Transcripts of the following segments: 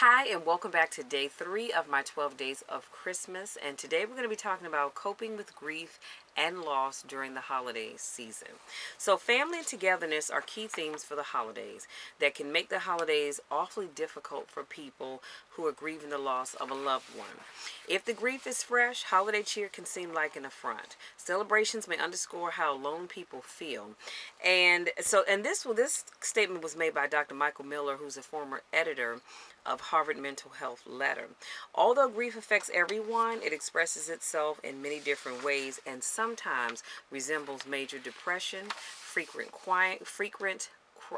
Hi, and welcome back to day 3 of my 12 days of Christmas. And today we're going to be talking about coping with grief and loss during the holiday season. So, family and togetherness are key themes for the holidays that can make the holidays awfully difficult for people who are grieving the loss of a loved one. If the grief is fresh, holiday cheer can seem like an affront. Celebrations may underscore how alone people feel. And this statement was made by Dr. Michael Miller, who's a former editor of Harvard Mental Health Letter. Although grief affects everyone, it expresses itself in many different ways and sometimes resembles major depression,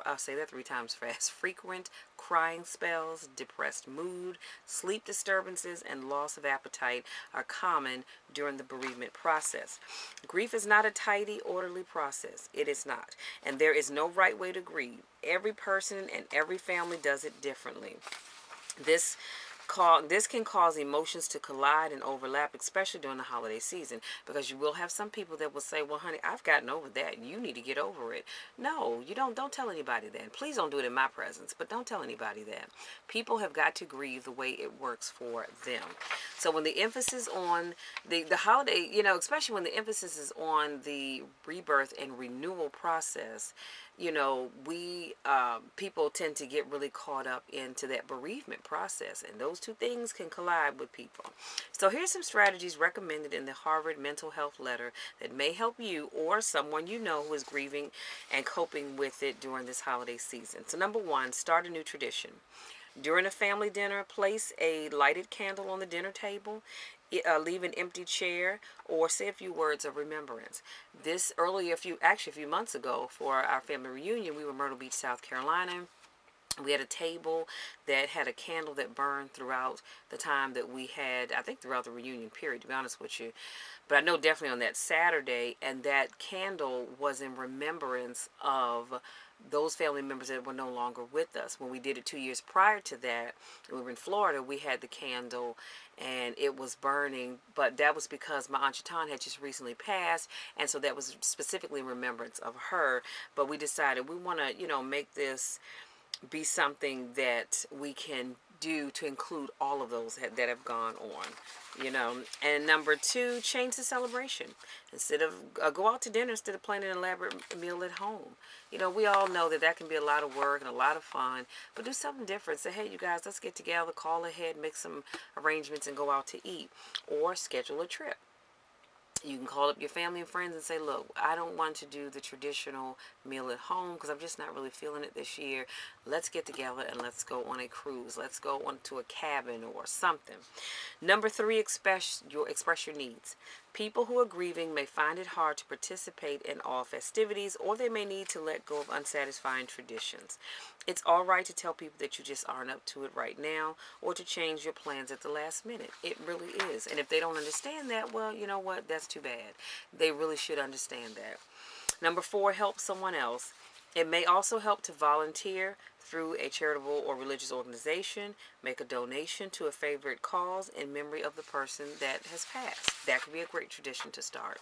I'll say that 3 times fast. Frequent crying spells, depressed mood, sleep disturbances, and loss of appetite are common during the bereavement process. Grief is not a tidy, orderly process. It is not. And there is no right way to grieve. Every person and every family does it differently. This this can cause emotions to collide and overlap, especially during the holiday season, because you will have some people that will say, well, honey, I've gotten over that. You need to get over it. No, you don't tell anybody that. Please don't do it in my presence, but don't tell anybody that. People have got to grieve the way it works for them. So when the emphasis on the holiday, especially when the emphasis is on the rebirth and renewal process, we people tend to get really caught up into that bereavement process, and those two things can collide with people. So here's some strategies recommended in the Harvard Mental Health Letter that may help you or someone you know who is grieving and coping with it during this holiday season. So number 1, start a new tradition. During a family dinner, place a lighted candle on the dinner table. Leave an empty chair, or say a few words of remembrance. This earlier, a few months ago, for our family reunion, we were in Myrtle Beach, South Carolina. We had a table that had a candle that burned throughout the time that we had, I think throughout the reunion period, to be honest with you. But I know definitely on that Saturday, and that candle was in remembrance of those family members that were no longer with us. When we did it 2 years prior to that, we were in Florida, we had the candle and it was burning, but that was because my Aunt Chatan had just recently passed, and so that was specifically in remembrance of her. But we decided we want to, make this be something that we can do to include all of those that have gone on. And number 2, change the celebration. Instead of go out to dinner instead of planning an elaborate meal at home. We all know that can be a lot of work and a lot of fun, but do something different. Say, hey, you guys, let's get together, call ahead, make some arrangements, and go out to eat, or schedule a trip. You can call up your family and friends and say, look, I don't want to do the traditional meal at home because I'm just not really feeling it this year. Let's get together and let's go on a cruise. Let's go on to a cabin or something. Number 3, express your needs. People who are grieving may find it hard to participate in all festivities, or they may need to let go of unsatisfying traditions. It's all right to tell people that you just aren't up to it right now, or to change your plans at the last minute. It really is. And if they don't understand that, well, you know what? That's too bad. They really should understand that. Number 4, help someone else. It may also help to volunteer through a charitable or religious organization, make a donation to a favorite cause in memory of the person that has passed. That could be a great tradition to start.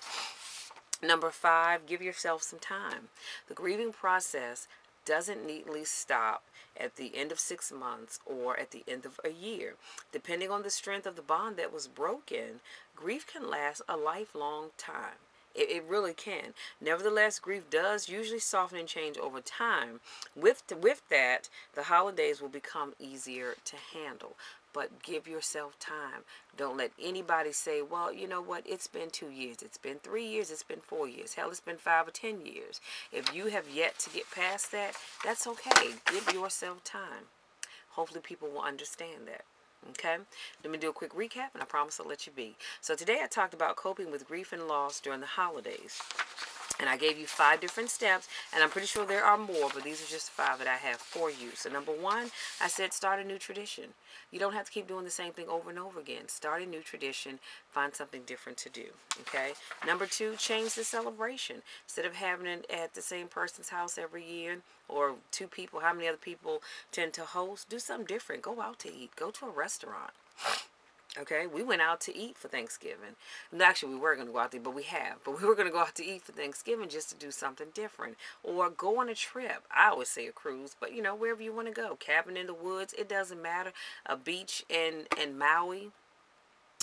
Number 5, give yourself some time. The grieving process doesn't neatly stop at the end of 6 months or at the end of a year. Depending on the strength of the bond that was broken, grief can last a lifelong time. It really can. Nevertheless, grief does usually soften and change over time. With that, the holidays will become easier to handle. But give yourself time. Don't let anybody say, well, you know what, it's been 2 years, it's been 3 years, it's been 4 years, hell, it's been 5 or 10 years. If you have yet to get past that, that's okay. Give yourself time. Hopefully people will understand that. Okay, let me do a quick recap and I promise I'll let you be. So today I talked about coping with grief and loss during the holidays. And I gave you 5 different steps, and I'm pretty sure there are more, but these are just 5 that I have for you. So number 1, I said start a new tradition. You don't have to keep doing the same thing over and over again. Start a new tradition. Find something different to do. Okay. Number 2, change the celebration. Instead of having it at the same person's house every year, or 2 people, how many other people tend to host, do something different. Go out to eat. Go to a restaurant. Okay, we went out to eat for Thanksgiving. And actually, we were going to go out to eat, but we have. But we were going to go out to eat for Thanksgiving just to do something different. Or go on a trip. I always say a cruise, but wherever you want to go. Cabin in the woods, it doesn't matter. A beach in Maui,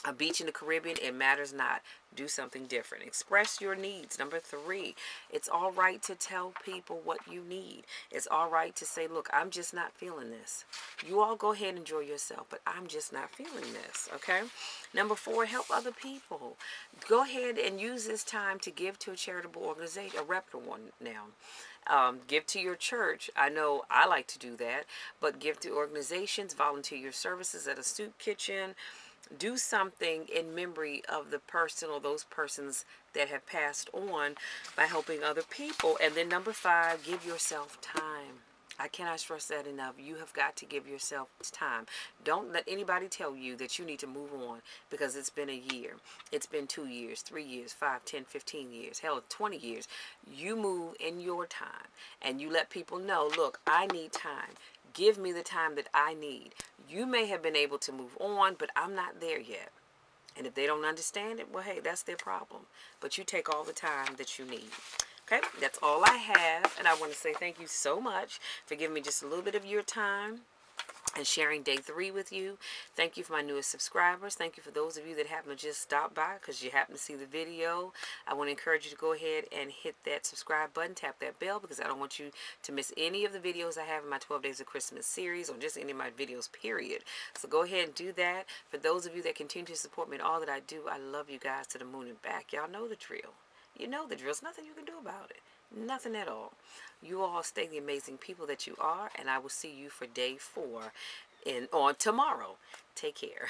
a beach in the Caribbean, it matters not. Do something different. Express your needs. Number 3, it's all right to tell people what you need. It's all right to say, look, I'm just not feeling this. You all go ahead and enjoy yourself, but I'm just not feeling this, okay? Number 4, help other people. Go ahead and use this time to give to a charitable organization, a reputable one now. Give to your church. I know I like to do that, but give to organizations, volunteer your services at a soup kitchen, do something in memory of the person or those persons that have passed on by helping other people. And then number 5, give yourself time. I cannot stress that enough. You have got to give yourself time. Don't let anybody tell you that you need to move on because it's been a year. It's been 2 years, 3 years, 5, 10, 15 years, hell, 20 years. You move in your time and you let people know, look, I need time. Give me the time that I need. You may have been able to move on, but I'm not there yet. And if they don't understand it, well, hey, that's their problem. But you take all the time that you need. Okay, that's all I have. And I want to say thank you so much for giving me just a little bit of your time and sharing day 3 with you. Thank you for my newest subscribers. Thank you for those of you that happen to just stop by because you happen to see the video. I want to encourage you to go ahead and hit that subscribe button, tap that bell, because I don't want you to miss any of the videos I have in my 12 Days of Christmas series or just any of my videos, period. So go ahead and do that. For those of you that continue to support me in all that I do, I love you guys to the moon and back. Y'all know the drill. You know the drill. There's nothing you can do about it. Nothing at all. You all stay the amazing people that you are, and I will see you for day 4 on tomorrow. Take care.